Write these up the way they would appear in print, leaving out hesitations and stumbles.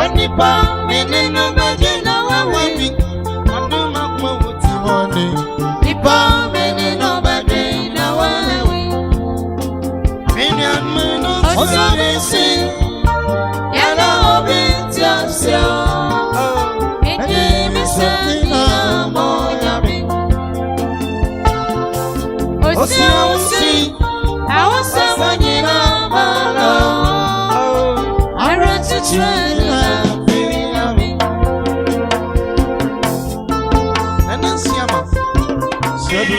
Onipa menino bagina wawi Anduma kwa wuti wone Nipa menino bagina wawi Minyan meno osabisi Yana obinti asya Eke misakina moyami Osia usi Awasa wanyina malo Arati chwena Filiami Nanasiyama Siyadu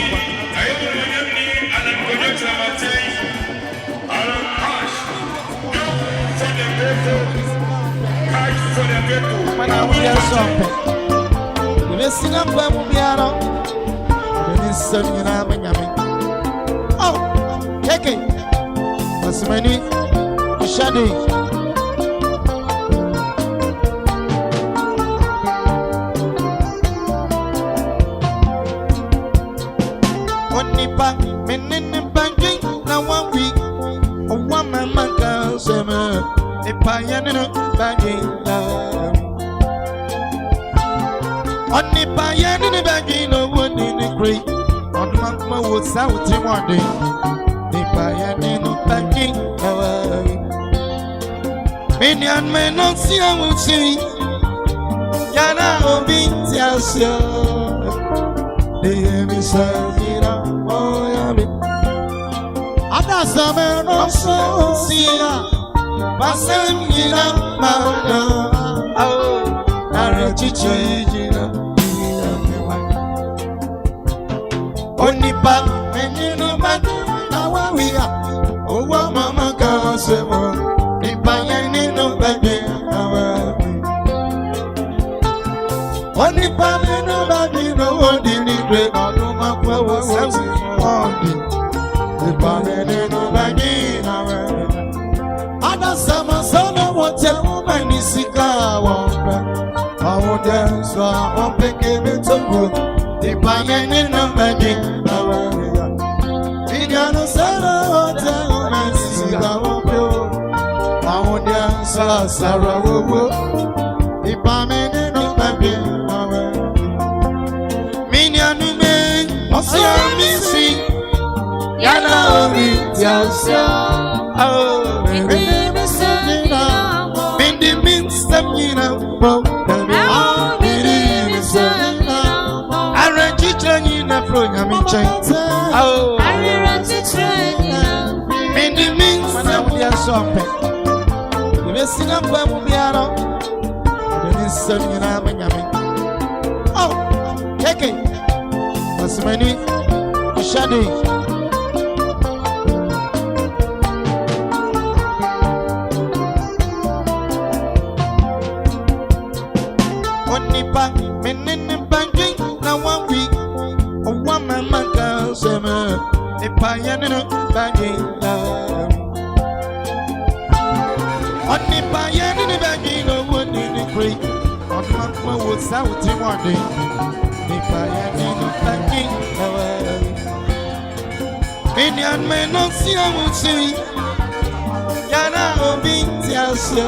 Mana uya sompe Nimesina mba mubiaro Nimesamina manyami Oh, keke Masimani Shadi Onipa menene bangi na wawi Owa mama kansema Nipa yanene bangi na Onipa yanene bangi na wani ni kri Onuma kuma wosa uti wande Nipa yanene bangi na wawi Minyan menon siya uti Yana obi tiasya Diye misafira moyami Adasame no siya Basem yina mada Nare chichi jina Onipa menino madu na wawia Owa mama kasemo Nipa yenino bebe na wawi Onipa menino madu na wodi Aduma kwa wasazi Ondi Nipa menino bebe na wawi Adasama sana wote umanisika wambe Awode swa ompeke betongo Nipa yenino bebe na wawi Inyano sana wote umanisika wambe Awode swa sara wogo Nipa menino bebe na wawi Minyanu me Osia misi Yana omi tiasya Oh Mindi minsam yina Bo Mindi minsam Arrangi tranyina Fro nyaminchay Oh Mindi minsam Manawudia sompe Nimesina mba mubiaro Nimesam yina manyami Oh Keke Masimani Shadi Onipa menene bangi na wawi Owa mama kansema Nipa yanene bangi na Onipa yanene bangi na wani ni kri Onuma kuma wosa uti wande Nipa yanene bangi na wawi Minyan menon siya uti Yana obi tiasya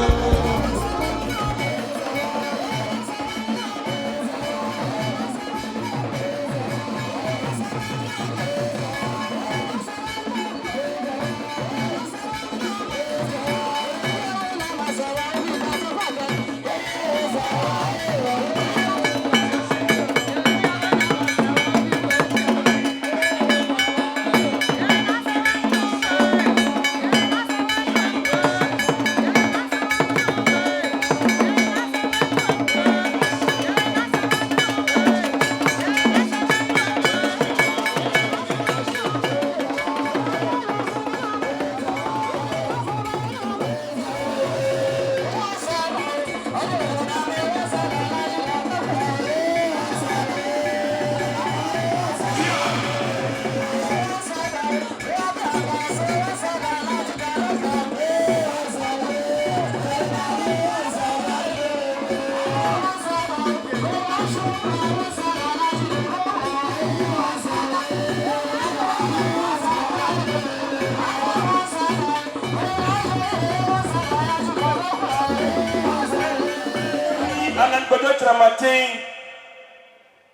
Anan Kodotra Martin,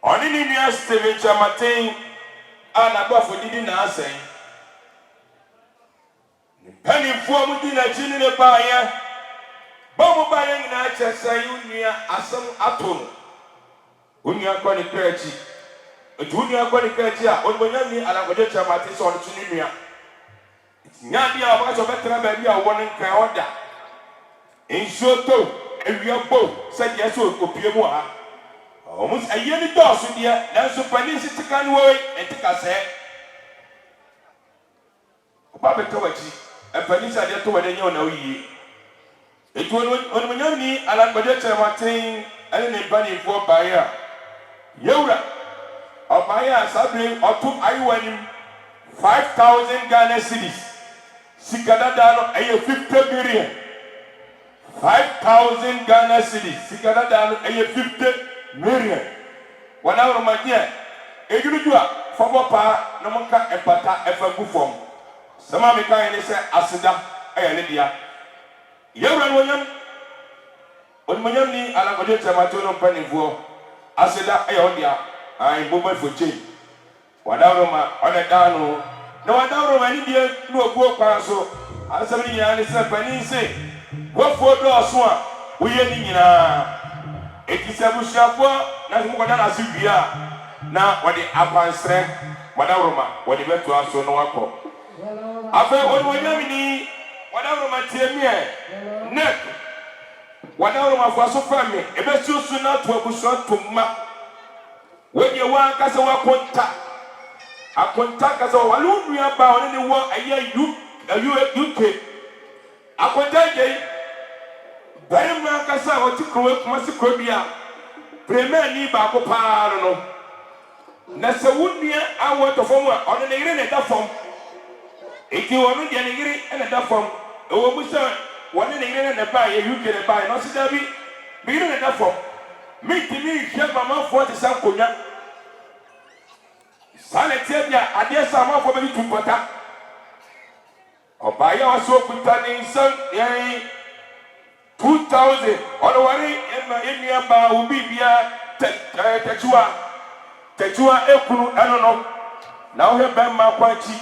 on in India, Steven Martin, and above for didn't answer. Penny for within a general buyer, Bobo buying in Achasa Unia, Assam Atom, Unia Quanicachi, a junior Quanicatia, or Bonani, and Agodetra Martin on Tunia. Nyadia was a veteran baby, a one in Kaoda. In Shoto, and we are both said yes to Piomoa. Almost a yearly dose with you, that's a Panis to Canway and take us head. Baba Towachi, a Panisa de Towadeno ye. It was when you need Alan Badetra Martin and a bunny for buyer. Yora, or buyer, Sabri, or two I 5,000 Ghana cities. Sikadadano aye 50 million. 5,000 Ghana cities. Sikadadano aye 50 million. 1 hour of my dear. Ejujua for pa namonka empata efagu form. Sama meka ene se asida aye ne dia. Yewran wonyam. Onmonyam ni ala gode tamato no panifo. Asida aye odia. Ai bobo for change. 1 hour ma ona dano. No one down over any dear no go paso. As somebody and it's a penny say, what for doors one? We are in it is a bush of war, nothing more than a Zubia. Now, what the upper strength, Madaroma, what the went to us so no one. After what we have whatever my tear neck, whatever my first family, a best you soon not to a bush to ma. When you want Casawa contact. A contact as a walloon about any war a year UK. A contact very much as I want to correct Massacobia. Premier ni Bako Pano. Nasa would be I want to form on an ignorant that form. If you want to get an ignorant and a that form, a woman, one in ignorant and buy a UK buy, not to be ignorant that form. Make me share my mouth for the Sankonia. Sanitarian, I guess I'm off for me to put up. Or buy our soap with turning some 2,000. Or worry, in your bar will be via Techua, Ekuru, I don't know. Now here, Bama Quachi.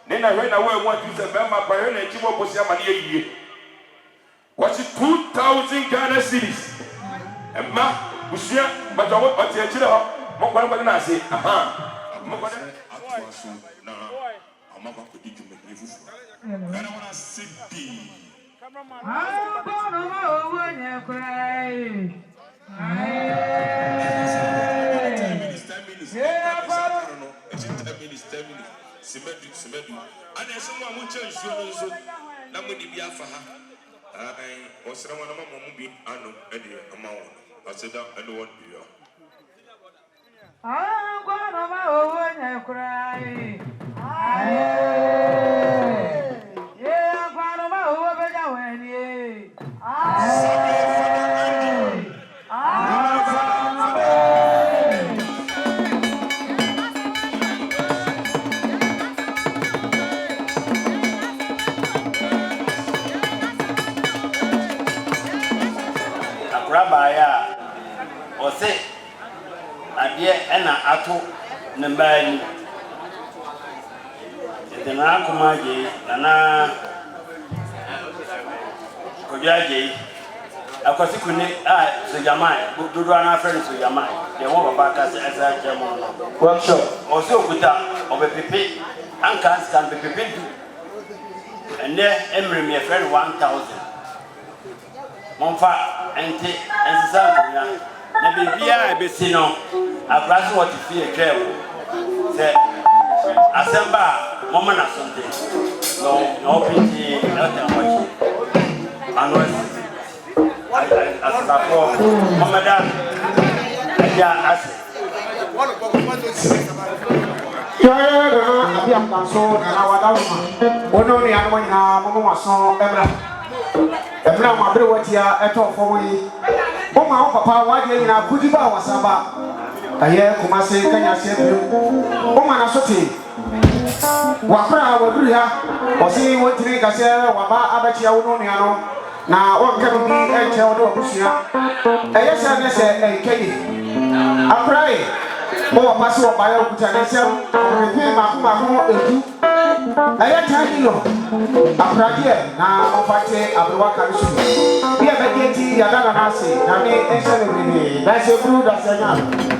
Then I went away what is a Bama Parent and Chibo Posama year. What's it 2,000 Ghana cities? And Ma, Bushia, but I want to tell you, what I say, aha. I'm not going to I'm going to cry. Yeah, I'm going Rabaya or say, I dear Anna Ato Nambani. The Nakumaji, Nana Kojaji, a consequently, the Yamai, do run our friends to Yamai, the one about us as a German workshop, also with that of a pipi, and can be pipi. And there, Emery, my friend, 1,000. Monfa, and Santina, the baby I be seen on a glass what you feel careful. Say, Assemble. Mama na something. No pity, nothing much. Unless I support Mama Dan. I ask. I am so now. Only I want Mama so Ebra ma bre watia eto fo yi. Mama papa wade nyina kudiba wasaba. Aye kumase kanya se bi. Mama na sote. Wakra waduri ha osi wotiri kase waba abachia wono nuano na wonka bi kyerɛ wo ne wabusua ɛyɛ sɛ ne sɛ ɛnkɛyi akorae mowɔ pa se wɔbaeɛ wokuta ne nsɛm ɔpepe maako edu ɛyɛ 10 million akoradeɛ na ɔmfate aberewa ka no so bi a bɛdeɛ nti yɛda na no ase na me ɛnhyɛ no bebree na sɛ buru da sɛ nya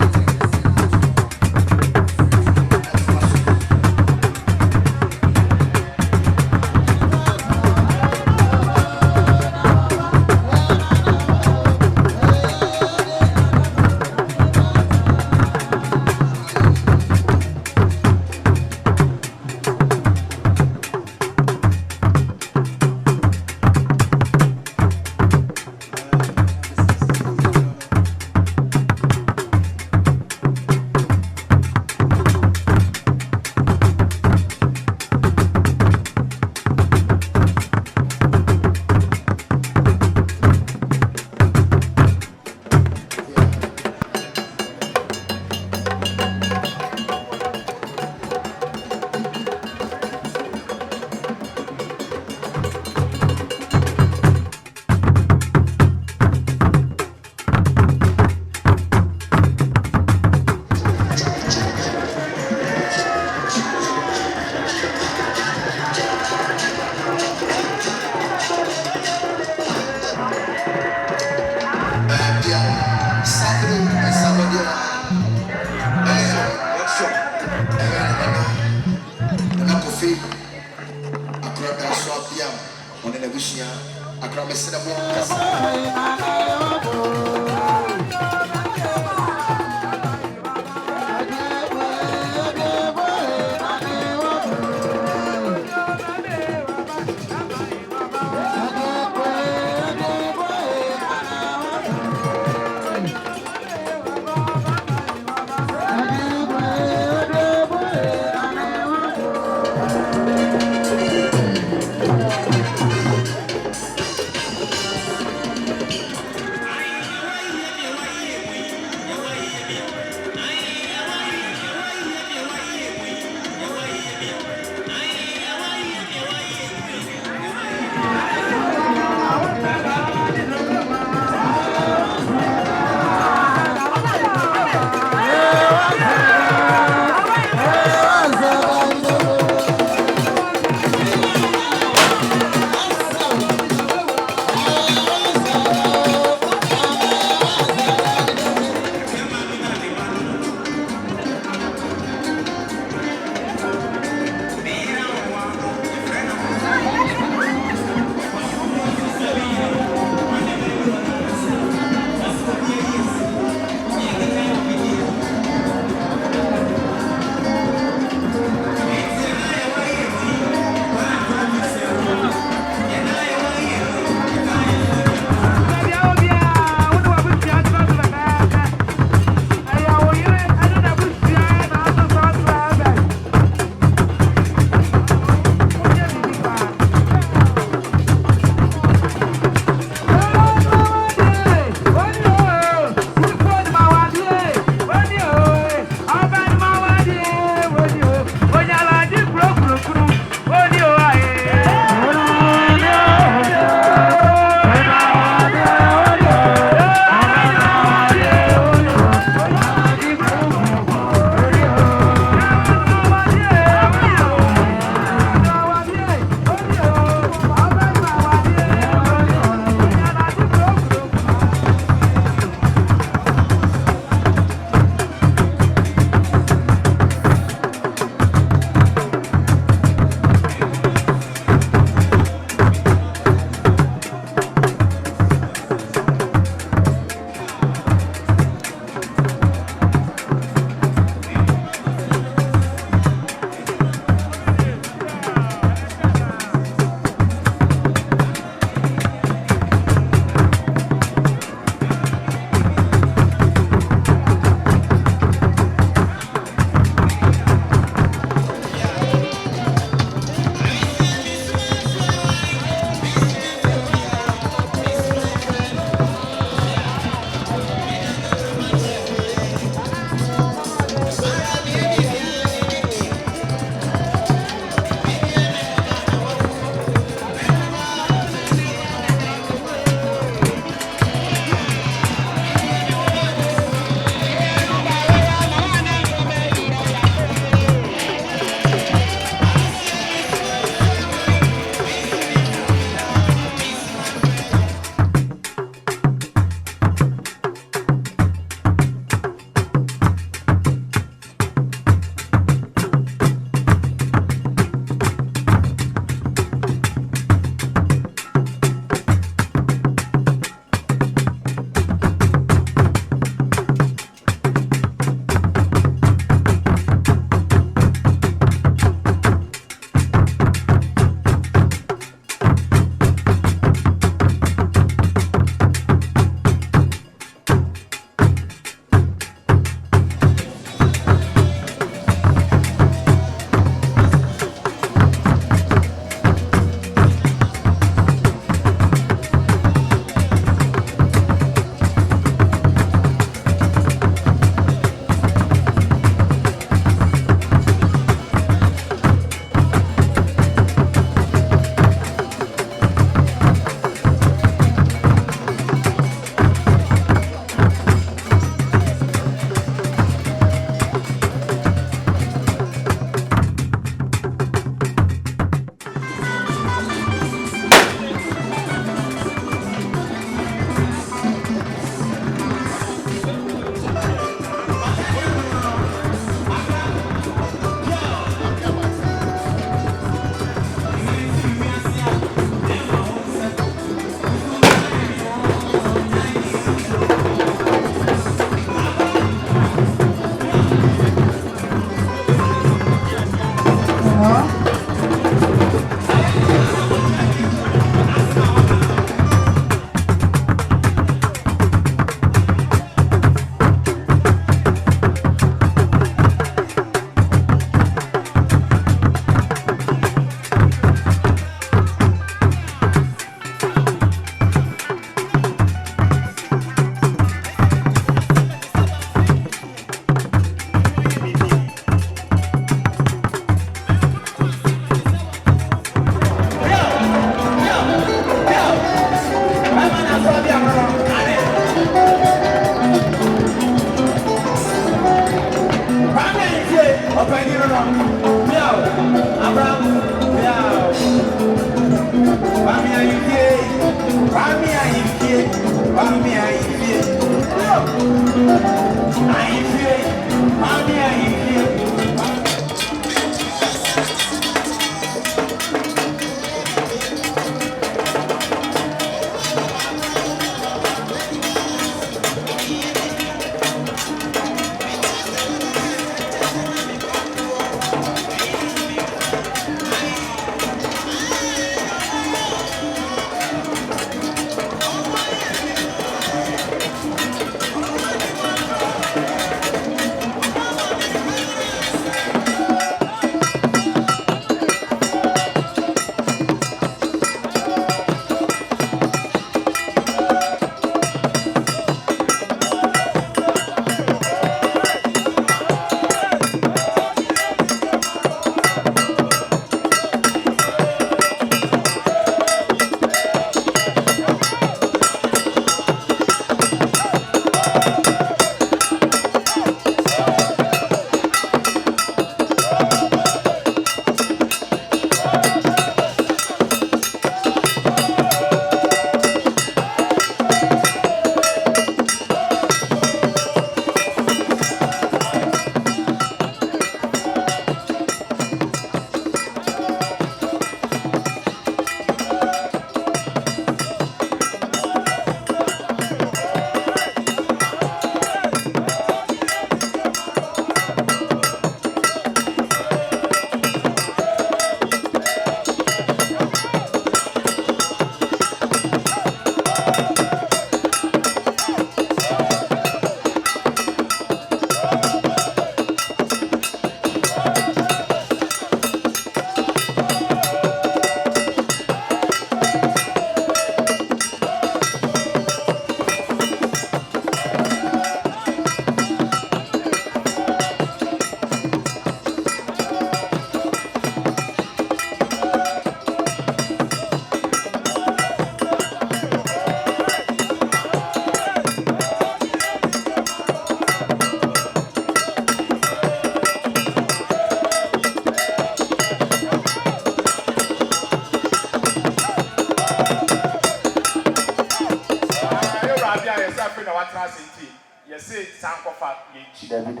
sankofa yenchi David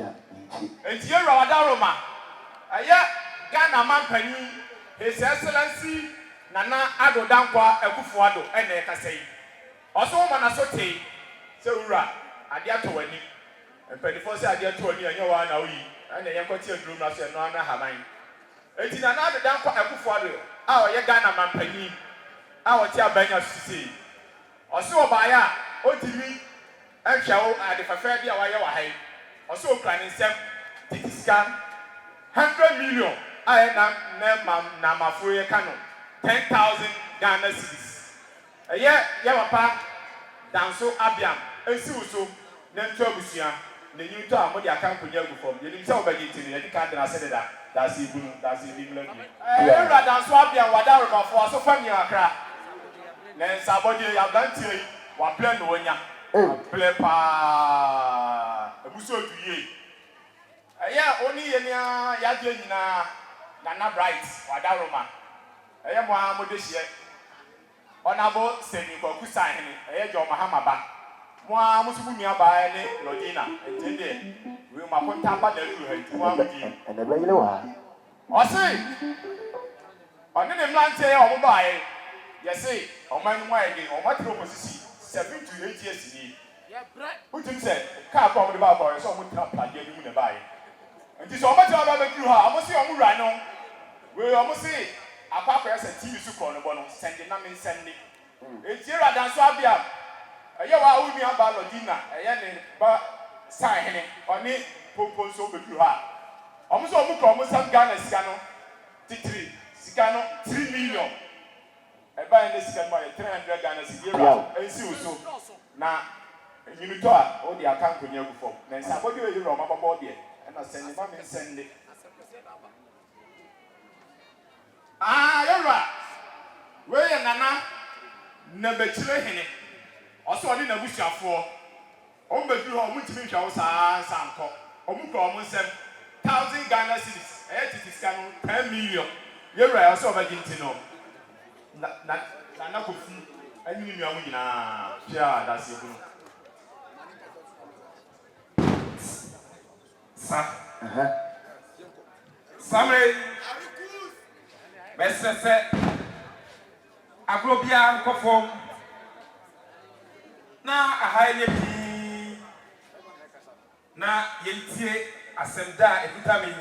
enti yewura wadaroma aya Ghana mampani His Excellency Nana Ado Dankwa Ekufuado ene kasai oso ma na sote se wura ade atowani empedifo se ade atowani anya wa na oyi ene yenkoti adrum na so no ana haman enti Nana Ado Dankwa Ekufuado a oye Ghana mampani a wote abanya sisi oso obaya otimi ehwewo ade fafa bia waye wa hai oso okran nsem titiskan 100 million I na mafuye kano 10,000 Ghana cedis. Yeah, papa danso abiam esiuso na ntwa busia na nyuto a modi aka nkonya gu fom. Ye nim se obagi tini ye ka na sede da si bunu da si bi mla bi. Ewra danso abiam wada romafo aso fami akra. Na sabodi ya bantie wa plan no wonya. Play pa ebuso duye. Oni ye nia ya de nyina Nana Bright wadaroma mo amodehie onabo semi kwaku sahene jo mahamaba mo amusubu nua ba ne Lodina entende we makonta ba da ru ha mo amodi and be yele wa osi oni ne mlante o mo baaye yesi o man mo ege o matro posisi 7 to 8 years ni utim se ka kwa mo de ba ba so mo trapa de ni mu ne baaye nti so o matro ba be ru ha amosi o mo wura no we almost say apart from TV su ko no bono send na me send ejira dan so abia eye wa wu mi aba Lodina eye ne ba sai hene oni pompon so be ha almost o mu ko mo sam Ghana sika no titiri sika no 3 million e ba ne sika no 300 Ghana sika ensi uso na nyimito a o di aka nkonya gu fom na nsa bodi we yiro mababo de e na send ba me send yora we ye Nana na bechire hene oso odi na busuafo o mbeduru ho mutimi hwa wo saa nko o mu ko mo nsem 1000 Ghana cedis tiska no 10 million yora oso ba ginti no na kofu anyi nua mu nyina pia da se bunu Samre Besese Agrobia nkofom na ahaye bi na yentie asemda evitami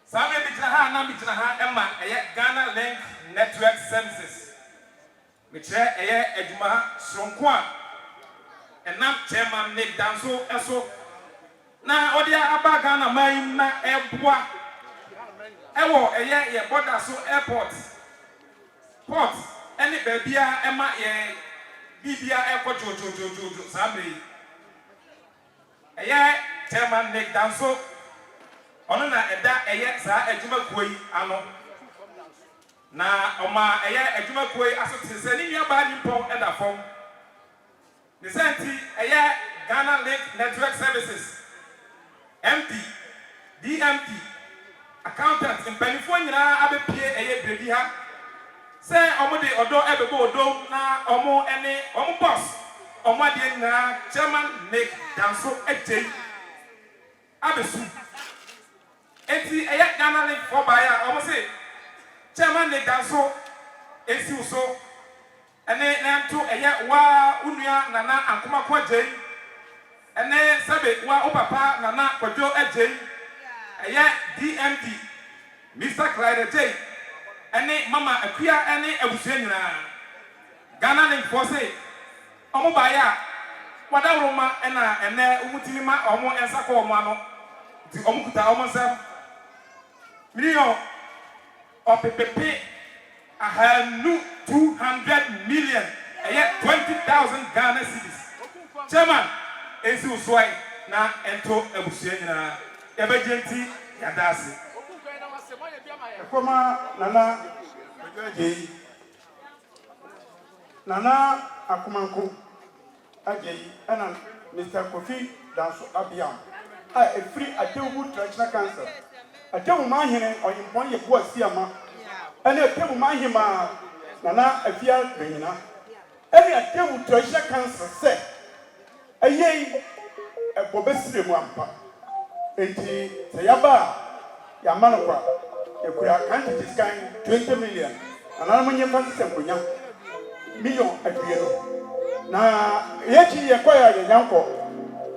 Samre bitna ha na bitna ha emma eye Ghana Link Network Services mitre eye adwuma sonko a enam chairman Nick Danso eso na odia aba Ghana man na eboa ewo eye ye border so airport port any babia ema ye bibia jojo sabe eye chairman Nick Danso ono na eda eye sa adwuma kuyi ano na oma eye adwuma kuyi asote se ni nua ba ni pon eda fom the senti eye Ghana Link Network Services MP DMP accountant in Penifo nyina abepie eye bredi ha se omo de odo ebebo odo na omo ene omo boss omo de na chairman Nick Danso ejei abesu enti eye Ghana Link for baya omo se chairman Nick Danso esi uso ene na nto eye wa unua Nana Ankoma kwajei ene sabe wa opapa Nana Kwadwo ejei eye DMD Mr. Clyde J ene mama akua ene abusua nyina Ghana Link for say omo baya wadawroma ena ene umutimi ma omo ensako omo ano ti omo kuta omo nsam million opepepe ahanu 200 million eye 20,000 Ghana cedis chairman esi uswai na ento abusua nyina ebejenti yadasi Ekoma Nana Ajei Nana Akumanko Ajei and Mr. Kofi Danso Abiam a free Atewu traditional cancer Atewu mahine oyinpon ye bo asiama and Atewu mahima Nana Afia Benina any Atewu traditional cancer say Aye, a Bobesri Wampa. Enti, Sayaba, Yamanova, a Kura country is kind 20 million. And I'm on your fancy million at Piero. Now, yet you acquire your uncle.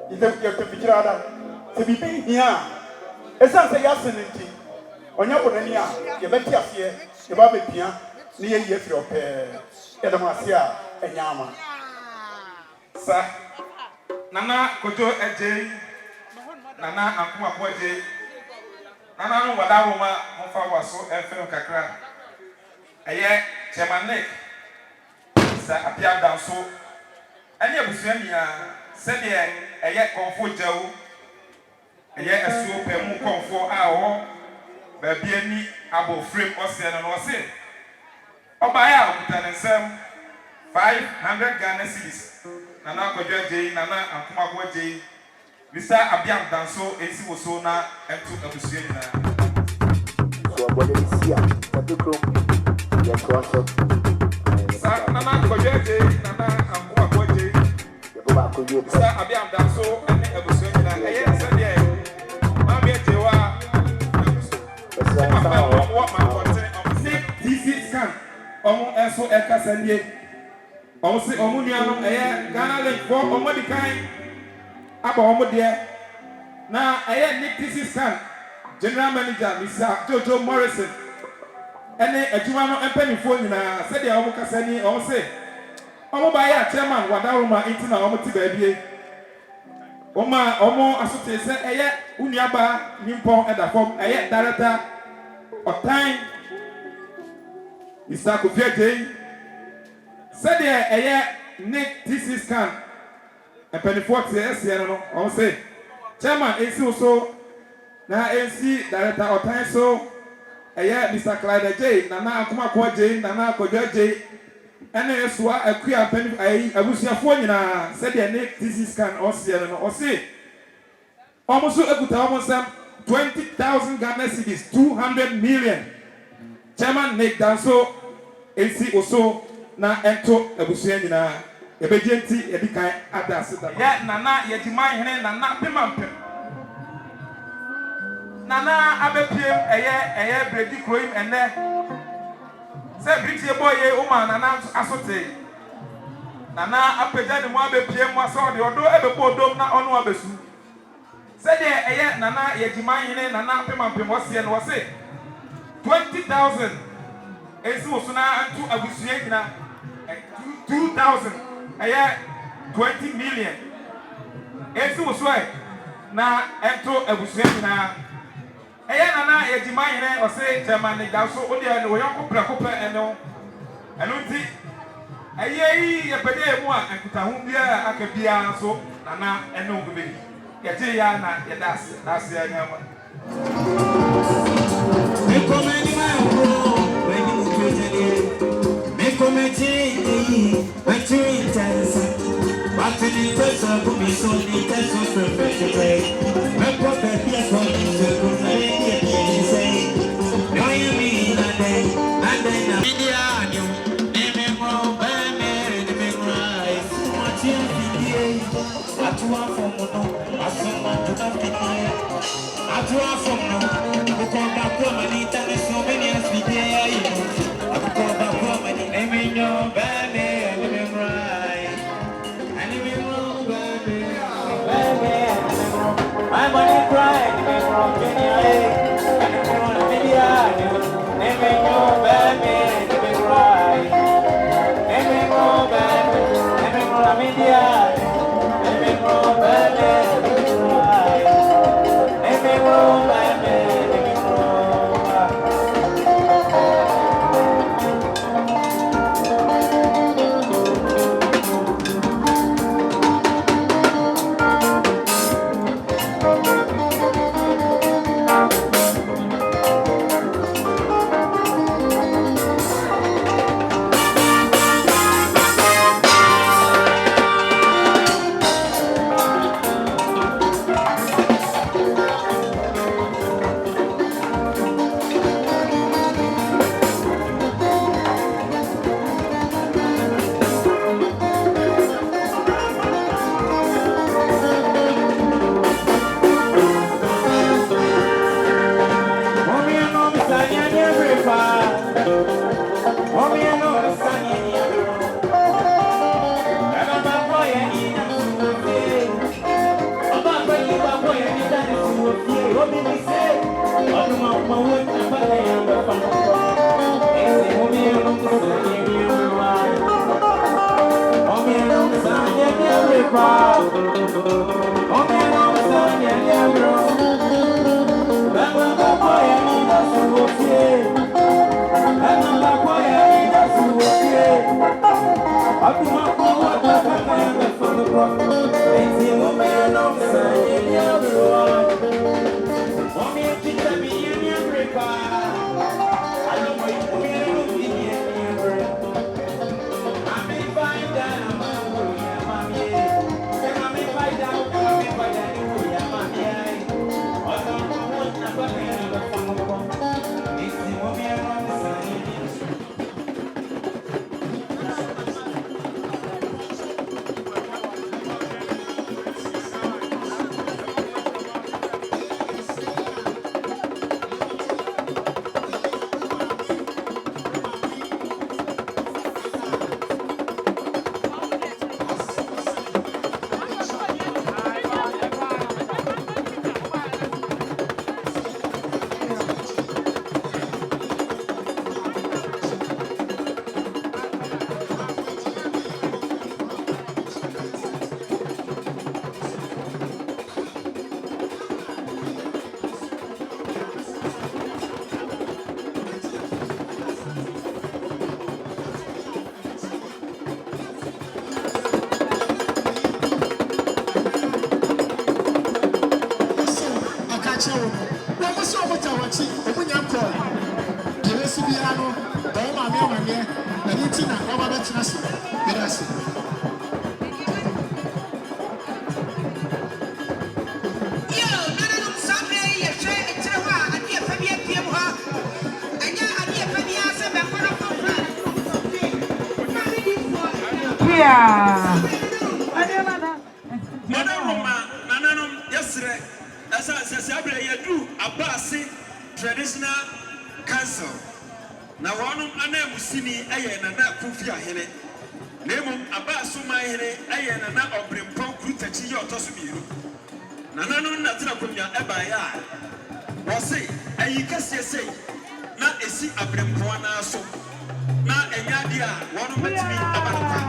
You have to be to be paid here. As I say, Yasinity. On your Bonania, you bet your fear, your baby Pia, near your pair, Edamasia, and Yama. Sir, Nana Kojo Eje, Nana Akuma Boje, Nana no Wadawoma, Mofa was so FM Kakra. Aye, Chairman Nick, Sir Apia Danso, and your Busuania, said a yet comfort Joe, a yet a soup and move comfort hour, baby any abo frame or send and was it. Or buy out and some 500 Ghana cedis. Nana Kojo J, Nana Akuma Boje, Mr. Abiam Danso, AC Wosona, and two of the Busuania. So what did you see? What do you Nana Kojo J, Nana Akuma Boje, Mr. Abiam Danso, and the Busuania. I said, yeah, Mamma Jewa, what my content of this scan, almost as so Eka Sandy. Also, Omuniano, Ghana Lake for Omodi Kind, Abba Omodia. Now, Nick this Khan, General Manager, Mr. Jojo Morrison, and a Jumano and Penny Phone, said the Omokasani, or say, Omobaya, Chairman, Wadaruma, Intina, Omoti Baby. Oma, Omo, Associate, said, Unyaba, Nimpon, and the form, Director of Time, Mr. Kufia Jane. Said Nick this Khan, a penny 40 years, I say, Chairman, AC also, now AC Director of Time, so Mr. Clyde J, Nana Kuma J, Nana Kojo J, and then Swa a queer penny, I wish your phone, said Nick this Khan, or say, almost a good almost 20,000 Ghana cedis, 200 million. Chairman Nick Danso, AC also. Na ento ebusuani na ebegenti edikan adasida ya nana yejimai hene nana pemampem nana abepiem eye bredi kroim ene se britie boye uma nana asote nana apejani mo abepiem mo so de odo ebebo dom na ono abesu se de eye nana yejimai hene nana pemampem wose no wose 20,000 esi wosuna antu abusuani na 2,000, 20 million. Esi was right. Na ento ebusuena. Nana ejimai ne o say Chairman Daso odi an wo yonko prakopa eno. Eno nti ye pede mu a ankuta hu bia aka bia so nana eno go be. Ye je ya na ye das ya nyama. Me komeni ma wo when you What did you tell us? Who is so neat and so perfect? My prophet, yes, what is the good idea? Say, no, you mean a day, and then a video, name more by me, name right. What you think? What you want from Mono? As someone to not be here. What you want from Mono? Who come back from Manita? There's so many as we dare, you know. I come back from Manita, name no by me. I'm on the grind, I'm from Kenya, I'm on the media, I'm your baby, I'm right. I'm your baby, I'm on the media, I'm your baby, I'm right. I'm your baby, I'm right. Traditional council. Now one ana musini aye na na kufi ahene. Nemu aba suma ahene aye na na obrempon krutachi ye otoso biru. Na nanu na tira konya eba ya. Wo se ayi kase sei na esi abrempon na so. Na enya dia wonu metimi aba kwa.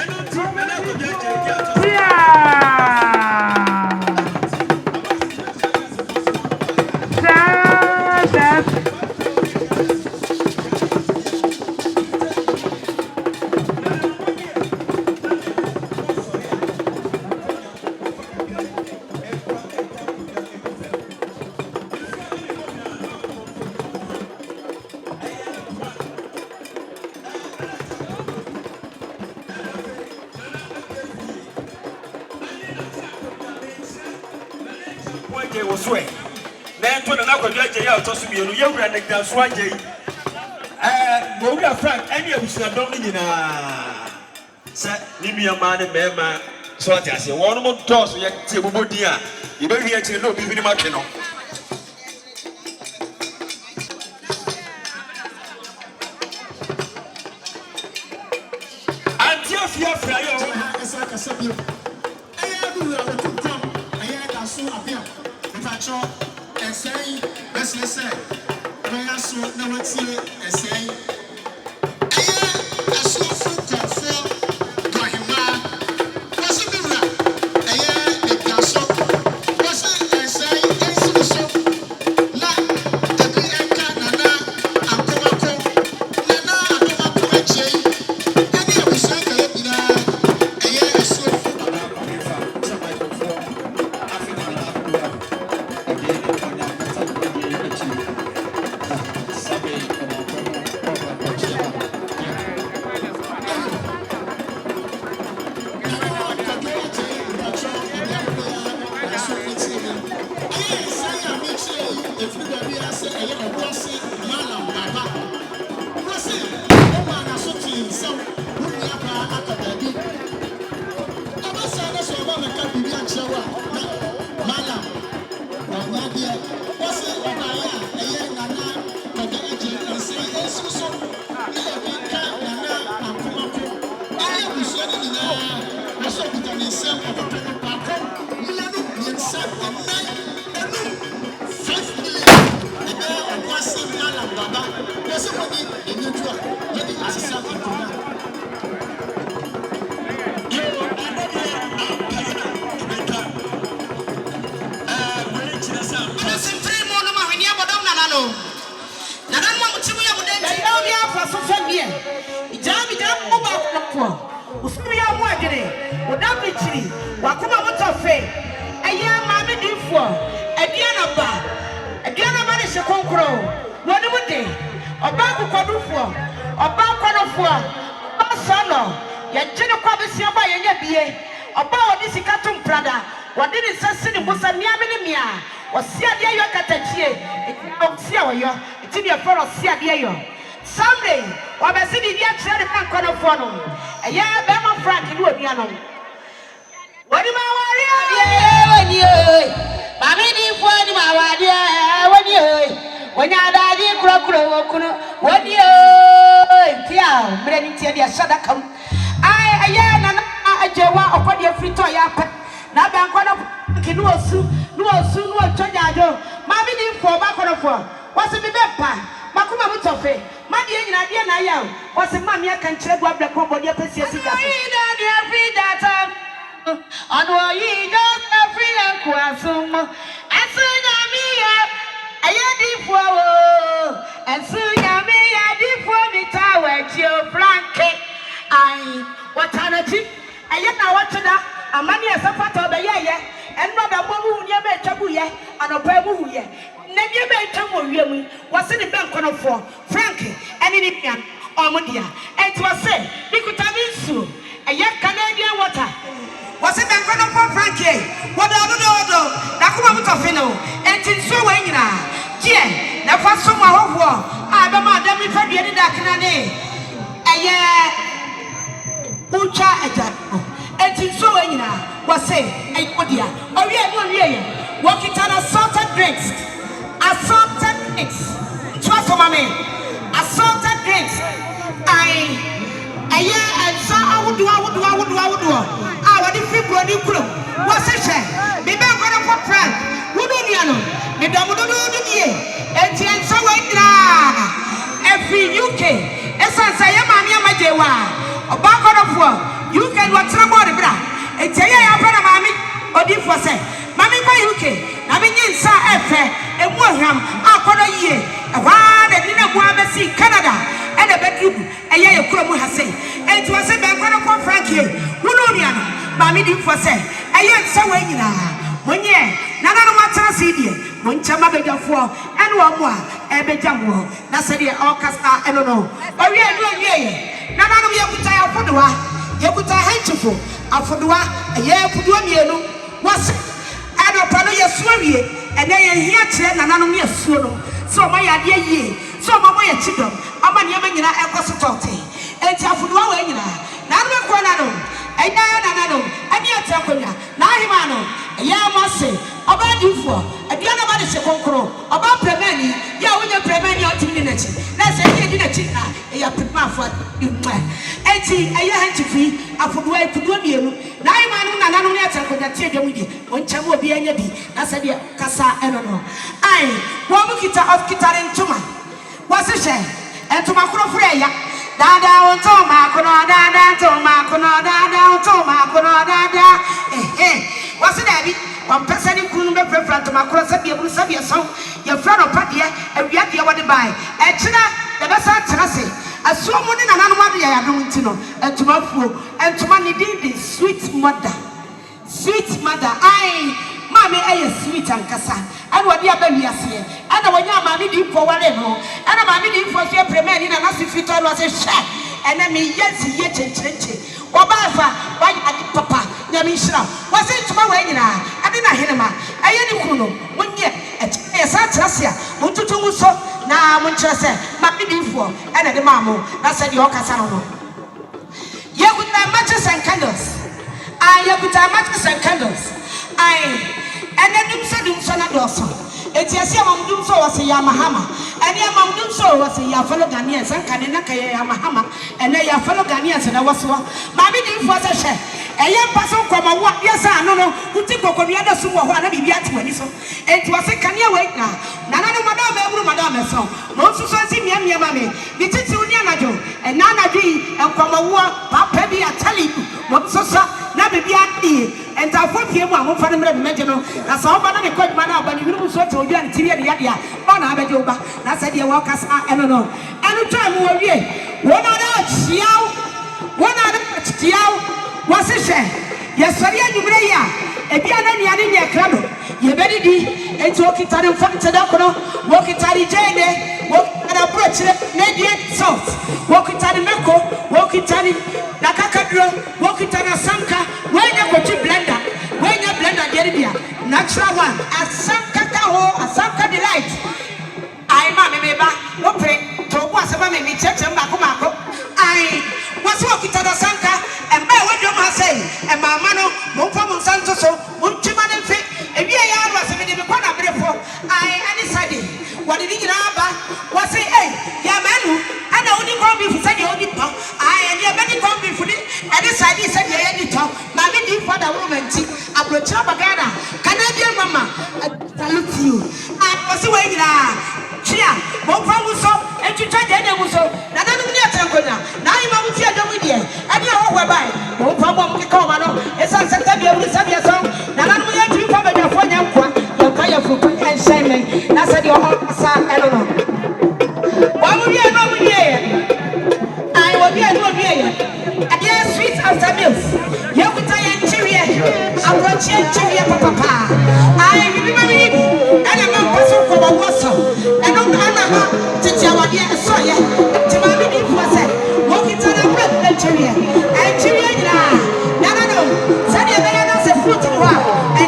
Enu ti na na ko je je otoso. Frank, any of you are doing Sir, Libya man and man, so I say, one more toss, yet, dear. You don't hear to know, be much. Until fear flyer, as I can say, I do to come, I had a soon appear. If I try and say, let's listen, I also never see it and say. chiri wakoma motofe eye ma me difo aduana ba ne se konkro woni mu de oba kokodufo oba konofo asano ye gene kwa besia ba ye nya bie oba woni sika tum prada wodi ne sase ne bosa mia me ne mia osia de ayo katachie osia woyo ti de foro osia de ayo Sunday, wabesi di dia kire de kan kono fo no. Eye be mo Frank ni odua no. Wodi ma wari woni oi. Mami di fo ni ma wari woni oi. Wonya da di kuro wokuno. Wodi oi. Tia, mre ni tie dia sadaka. Ai eye na na ajewa okodi afrito ya pa. Na ba kono kinu osu, no twajajo. Mami di fo ba kono fo. Wase bi be pa. Makuma mutofe. Madi nyina dia na yawo wose mami aka nkyere gwa bra ko body apesi asika so free data ono yi just free anko asum asunya mi ya ayadifo wo asunya mi ya difo mi tawe chio franke ai watanachi ayana watda amani asafata obeyeye enno da bomu nya be twabu ye anopa mu ye Nebia be tamo wiemu wase ne ben konofo Frank ene ni pian omodia enti wase nikutaminsu eye Canadian water wase ben konofo Frank wodo nakuma mutofe no enti nso wa nyina tie na fa so ma hoho a be ma da mi fa due ni dakna ne eye ucha eja enti nso wa nyina wase eye odia owie wakitana salted drinks assaulted drinks. Trust me. Assaulted drinks. And so I would do. I would if you brought you crew. What's it? Maybe I'm going to put Frank. Who do you know? Maybe I'm going to do the and so every UK. Essence, I am my Jewa. A back of war. You can watch the body, bra. And tell you, I'm Mammy or this was it. Mammy by UK. I mean, inside and William, I ye. A while that didn't want to see Canada and a bedroom, a year of Cromu has said. And to us a bank on Frankie, Runian, Mammy did for say, a year so when you are. 1 year, none of my tracid, when Chamaga for, and 1 more, and Bejamu, Nassadia, Orchestra, and no. But we are doing ye. None of you could tie for the one, you could tie handful, for the one, a year for 1 year. What's it? Pano ya swari and then here chair na nanu ya suno so my idea ye so mama ya chidom ama ni amanyina ekosotote enti afudwa wa nyina na anu kwa na no enya na no ani atakonya na ahima no ya mose obadifo aduana ba de se konkro oba premani ya wonya premani o timi na chi na se ye di na chi na ya pima afọ imma enti aye hanchifi afudwa mienu na ahima no na nanu ya atakonya tie dwom di oncha mo bi anya bi na se de kasa eno no ai wo mu kita of kitare ntuma wase hye entuma kro fure ya dada ontoma kono dada ontoma kono dada ontoma kono dada wase dabi one person in kunu be preferent to makro sabi eburu sabi so your friend opade awia de wode bai e kira de be sa terase asuomu ni nananom ade ya dum ntino entuma fuo entuma ni din sweet mother ai mama eye sweet ankasa ana wode abawi ase ana wonya mama di po wale no ana mama di po so premier ni na na sifito no se hye ena me yesi ye chenchenche obafa wanya adi papa nyame nhira wase ntuma wa nyina ade na henema aye ni kunu munye e sa trase a muntutu muso na munkyerese mama di fo ena de mamo na se de okasa no ye kuta matches and candles and then you said you son of Dawson. It's a Yamam Dumso was a Yamahama, and Yamam Dumso was a Yafalo Ghanaians and Kanaka Yamahama, and they are fellow Ghanaians and I was one. Mammy did for the chef. A young person from a what? Yes, I know who took a Korean Sumo, one of the Yatwaniso. It was a Kanya wait now. Nana Madame, so most of us in Yammy, the Titunianajo, and Nana G, and Kwamawa, Papa, I tell you, what so Nabi and I thought him one for the Medino. That's all but I quite man, but you so to you and Tia Yadia, on Abajoba. That's a dear walkers, I don't know. And time we were here. One other Chiao, what's it? yɛsɔre anwummerɛ yi a ebi ana nuane nyɛ kra no yɛbɛdidi enti wɔkita ne mfante da kono wɔkita ne gyeene wɔkita ne aborɔkyerɛ na adie salt wɔkita ne mako wɔkita ne nakakaduro wɔkita ne asamka wɔanya kɔtwi blender wɔanya blender deɛ ne bia natural one asamka ka ho asamka delight ai ma me ba no pre to bo asaba me cheche mbako mako ai wasi wɔkita ne asamka emba wɔdwom ha sei emama no mo mfa mo nsanto so mo ntwima ne mfe ebi ya aro asebe de kwa na brefo ai ani sade wɔde ni nyina aba wɔse ya manu ana odi kombi fu sade odi to ai ade abedi kombi fu ni ade sade sade ya di to ma me di for da woman ti abrochira bagana Canadian mama salute you ai wɔse wɔ nyina chia mo mfa mo so etwitwa de de mo so na nanu ni atankonya na ai ma mo ti adom die ade ho hwa bai mo mfa mo ke ka ma no esa senta bia wuri sabia so na nanu ni atwi fa ba dafo nya nkwa ya ka ya fu kan shine na said your sa elo no wa mo bia no mo die ai wo bia no bia ye ade sweet after meals ye kuta ye nchirie abrochi nchirie papa ai bibi ma mi ana ma paso ko wa woso eno ana ha titi awade so ye ti ma mi di fu se wo kita na bread nchirie nchirie nyina na no said ye be na se fruit wa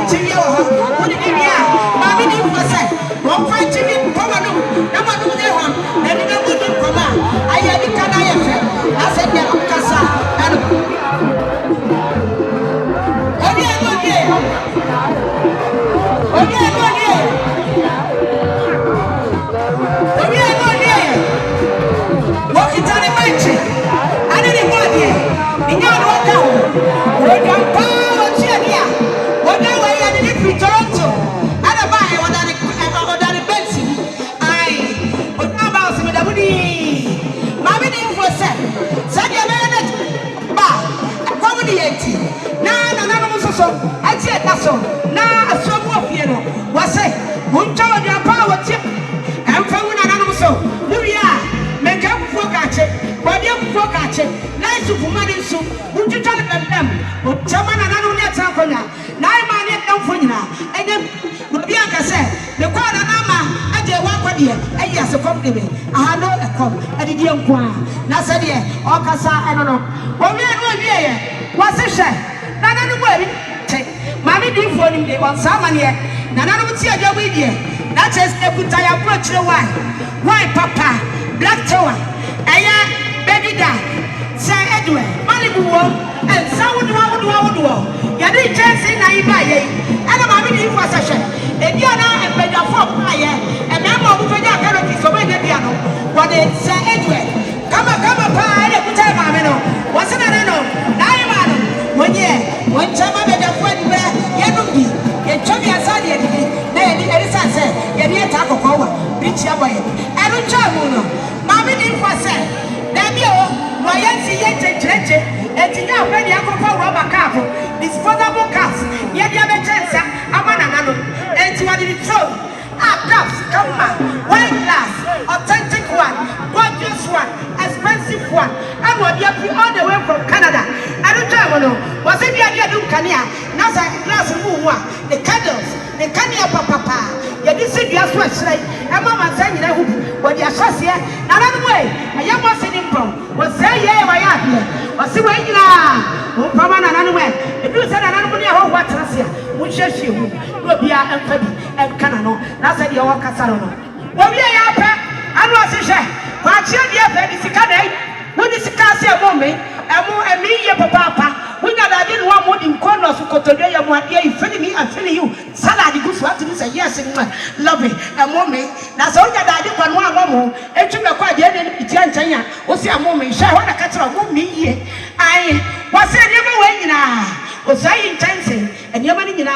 nchirie wo wo di bia ma mi di fu se wo fa nchirie ko wa no na ma no de ho na ni na mo di ko ma aya di kana ye fe na se de kasa ano so na asomu ofie no wase muncha wodi apa wotie emfa wuna nanom so muria meka kufuo kache wodi kufuo kache na isufu made nsu munchucha le bembem otama na nanom ne atankonya na ima ne demfo nyina enye obi anka se ne kwa na nama aje wa kwade ayi asekom debe aha no ekom adidi enko na se de okasa eno no obi enu obi ye wase hwe na nanom obi Mami di phone him de on samane na nanu ti adwa bi die na chest ekuta ya brochire why papa black tower eya baby da say edwe mali buwo and sawudu ya di chance na iba ye ana mami di phone sahwe e dia na empeja for pa ye e me ma bu feja karoti so be dia no what they say edwe kama pa ele kuta mami no wasana no na ima no monye wanchama be da phone Yenubi, ye chobi asadi ye di, na ye di erisa se, ye di eta kokowa, bichi ya boye. Elu chamu no, mami di mfa se, debi o, wayensi ye checheche, etinya afeni ya kokowa rubber cup, disposable cups, ye di abechensa, ama na nano, enti wadi di throw, cups, come wine glass, authentic one, gorgeous one, expensive one, and what you have all the way from Canada. Elu chamu no, was it the idea kania? Nasa glass muwa the candles the kania papa ya disi dia so ahire e mama san nyina hu wo dia hyase na na no way aya mo se nimpom wo say ye wa ya ade wo se wa nyina wo pama na na no way e du se na na no ne ho wa trase a wo hwehwe hu no bia emfa bi e kana no na se dia wo kasa no wo bia ya pa anu asehwe kwa chia dia fa di sika dai wo di sika se mo me emi ye papa Winya da di no mo di nkono so kotodwe ya mo ade ifeni mi afeni you salad gufu ati ni say yes love it amomi na so winya da di kwano amomo etweme kwa ade ne itia nkyanya wo se amomi hwe ho na ka tira mo mi ye ai wo se ne mo wanyina o sai nkyance enema ni nyina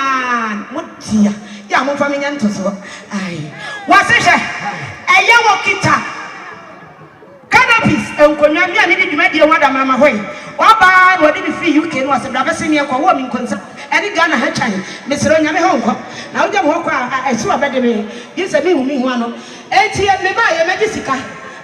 mo tia ya mo fa menya ntoso ai wo se hwe eye wo kita cannabis enkonya mi ani di dwumadi e wada mama hoy Waba wadi bi fi UK no ase brabe se ne kwa wo mi nkonsa eni Ghana ha chan mesero nyame ho nkọ na wo jam ho kwa esi wa bede me yese mi hu mi hu ano enti me ba ye meji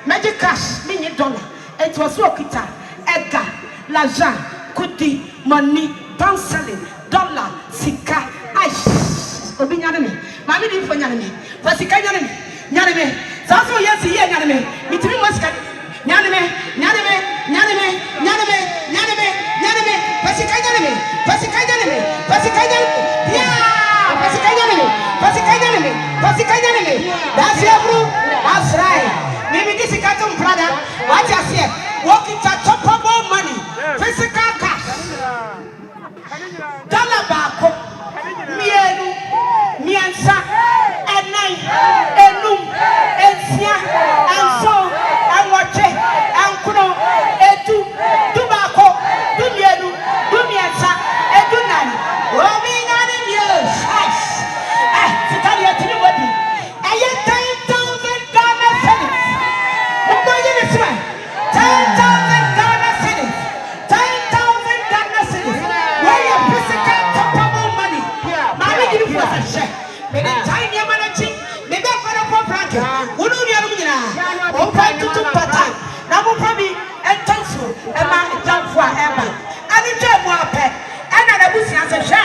magic cash mi ni dollar enti wo so okita ega l'argent kudi money pound sterling, dollar, sika. Aish. Obi nyane me. Mami di fo nyane me. For sika nyane me. Nyane me. Saso yes ye nyane me. Mitimi mo sika. Nyane me. Nyane me. Nyane me. Nyane me. Nyane me. Nyane me. For sika nyane me. For sika nyane me. For sika nyane me. Yeah. For sika nyane me. For sika nyane me. For sika nyane me. That's your bro. That's right. Maybe this is cartoon brother. What you say? Walking to top of money. Physical cash. Dollar bako. Mienu. Miensa. Enai. Enum. Ensia. Enso. Enwache. Enkuno. Edu. Dubako. Dumienu. Dumiensa. Edunani. Ominani mios. Sitali atini wadi. Aye 10,000 Ghana cedis. Umoye ni sima. 10,000 Ghana cedis. 10,000 Ghana cedis. Where your physical top money. Mami give you a share. Me the tiny manachi. Me be for the property. Unu ni alu nyina. Opa tutu pata. Na mo probi entanso. Ema jamfo ema. Ani je mo ape. Ana na busi anse hwe.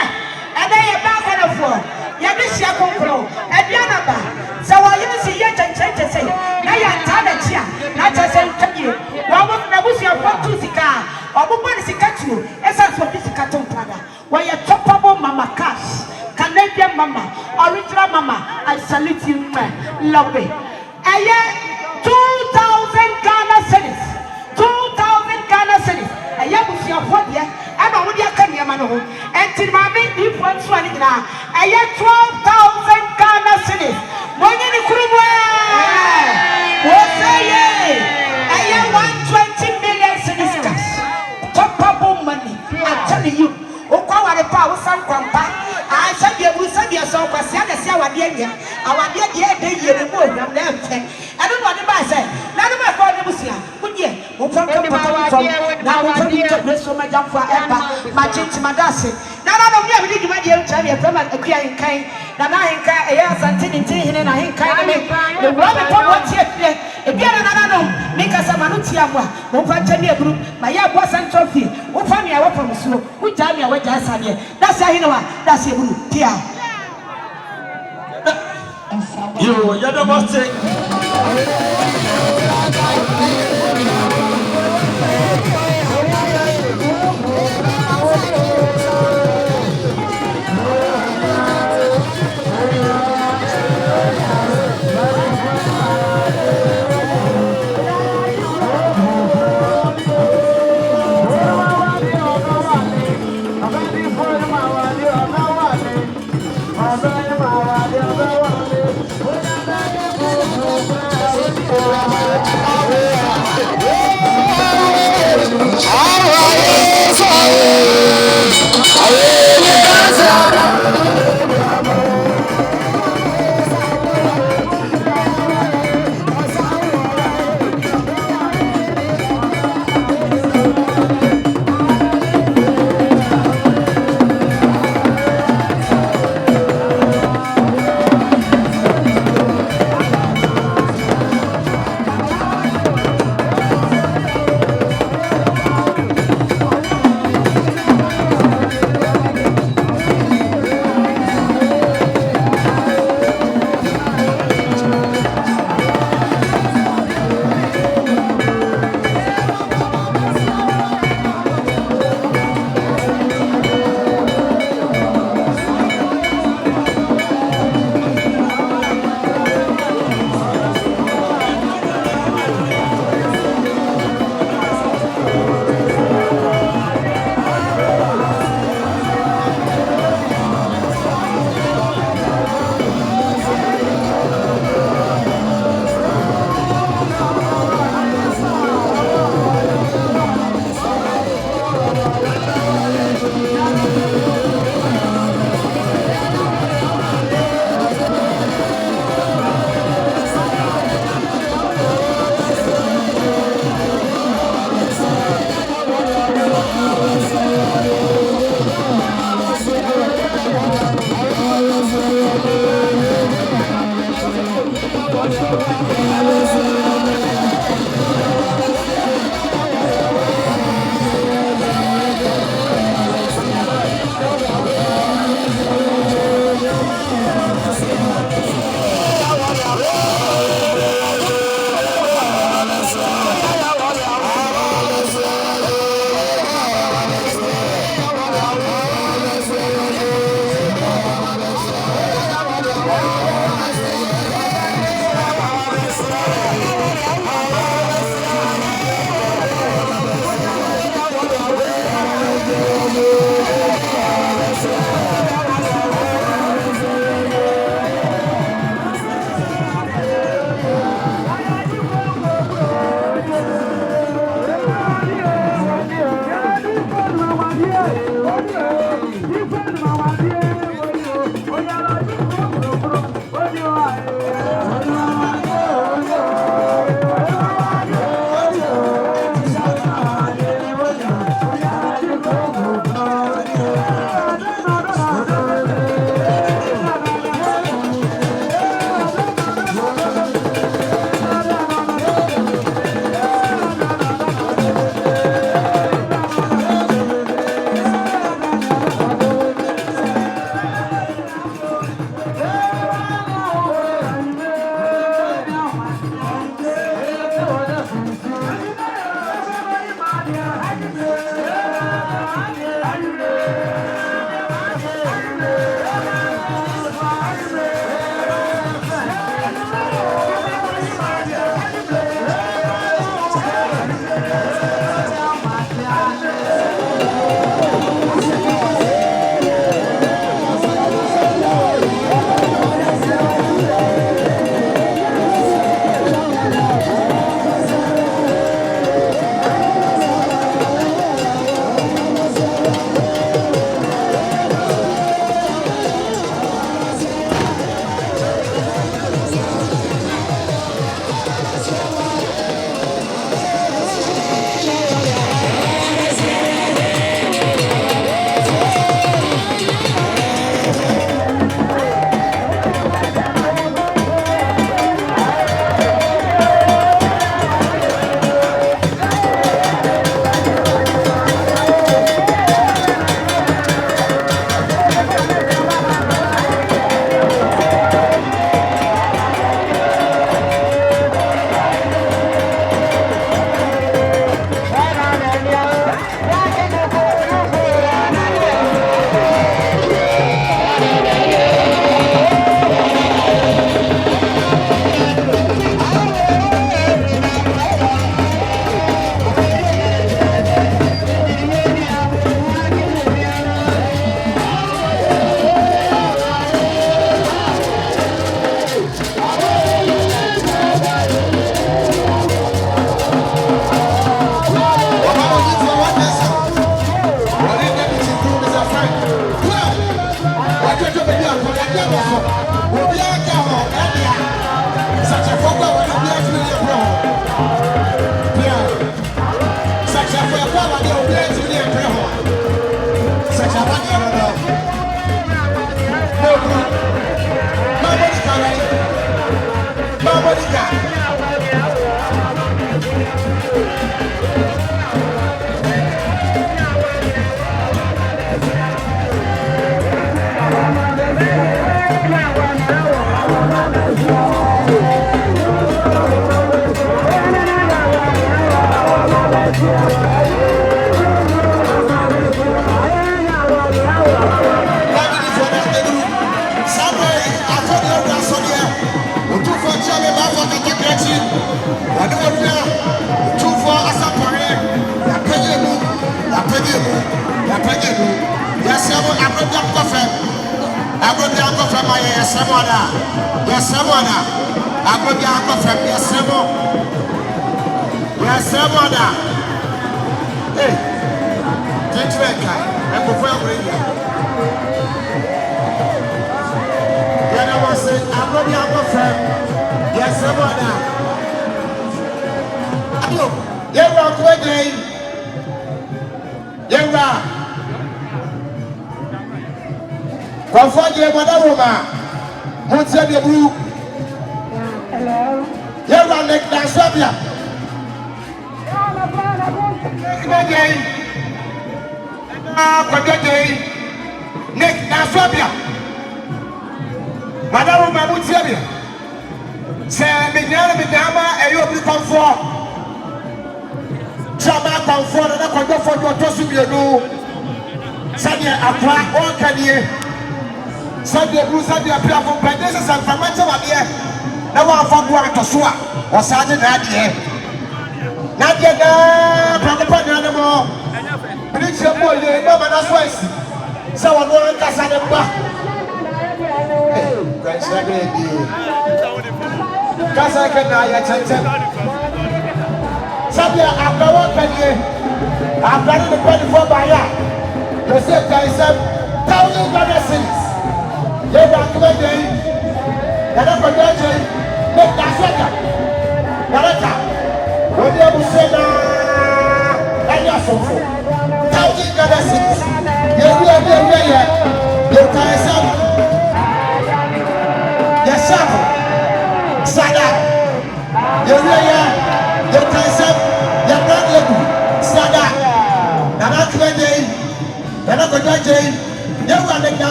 Ede ye ba for the floor. Ya bi sia konkro. Ediana ba. Sa wa yin si ye chenchenche sei. Na ya tada chia. Na chese ntagie. Wa mo na busi afọ tu sika. Obubo ni sika tu. Esa so bi sika to mpada. Wa ye topable mama cash. Canadian mama, original mama, I salute you, man. Love it. Aye, 2,000 Ghana cedis. 2,000 Ghana cedis. Aye, we see a what ye? I don't want you to come here, man. And till my main difference one now. Aye, 12,000 Ghana cedis. Money in the Kurumwa. What say ye? Aye, 120 million cedis cash. Top money. I'm telling you. Okwa the power some kwampa. I said you said you saw kwa sia sia wadie nye. Awadie de ye mo gram na mfe. I don't want to buy say. Na no ma for the busia. Udie. Mo from na mo from to bless so ma jam for ever. Ma chinti madase. Na no me abi di ma die ncha me from akua nkan. Na hinka e ya asante ni tin hene na hinka na me. The wo me pon what here fie. E bia na no me kasa ma no tia mo a. Mo fa cha me aburu. Ma ya bo central fee. Wo fa me a wo from so. Wo ja me a wo ja asade. That's how hene wa. That's a buru. Tia. Yo, you don't want to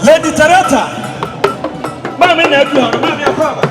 Lady Tarata. Mami na edu ha, mami akwa ba.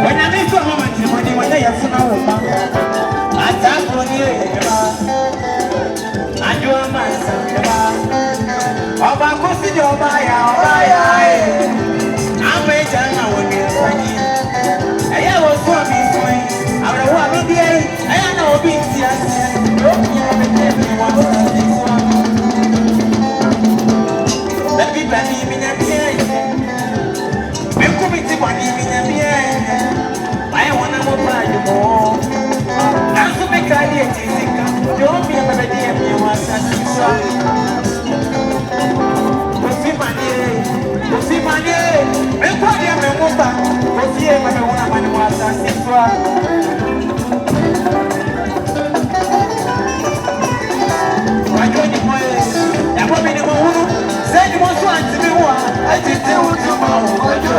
When I make a moment, when I have some woman, I tap on you. I do a man. Ọba kò sí di ọba ya ẹ̀. Àwọn ẹja náà wò ní ẹ̀fọ́nyí. Ẹ̀yà wò fún ọ̀bí fún ẹ̀. Àwòrán àmì bí ẹ̀. Ẹ̀yà náà wò bí ti àṣẹ. Lókè ẹ̀mí ẹ̀mí wọn ló ti di fún wa. Bẹ́ẹ̀ni bẹ́ẹ̀ni mi yẹn bí ẹ̀. Mi kú mi ti wà ní mi yẹn bí ẹ̀. Báyìí wọn náà wọ́n bá yìí mọ́. Àǹtí mi ká ní ètí ìsìnká. Yóò bí ẹ̀ bẹ́ẹ̀ di ẹ̀mí wọn àti ìṣọ́. Osi manye, me kwa dia me muta, osi e me wona mani mo asa sifra. Wajo ni moye, ya bo mi ni mo hunu, se ni mo so anti mi wa, ati ti u tu ma o wajo.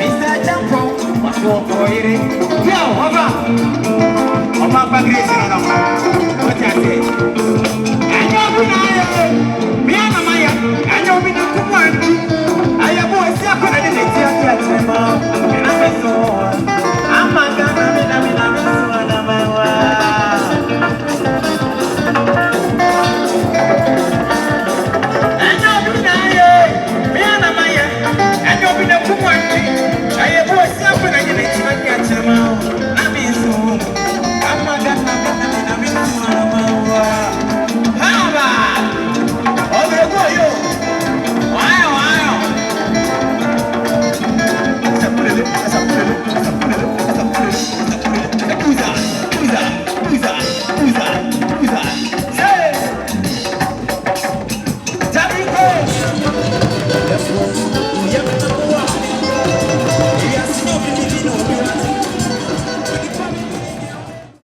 Mr. Champo, what's your boy?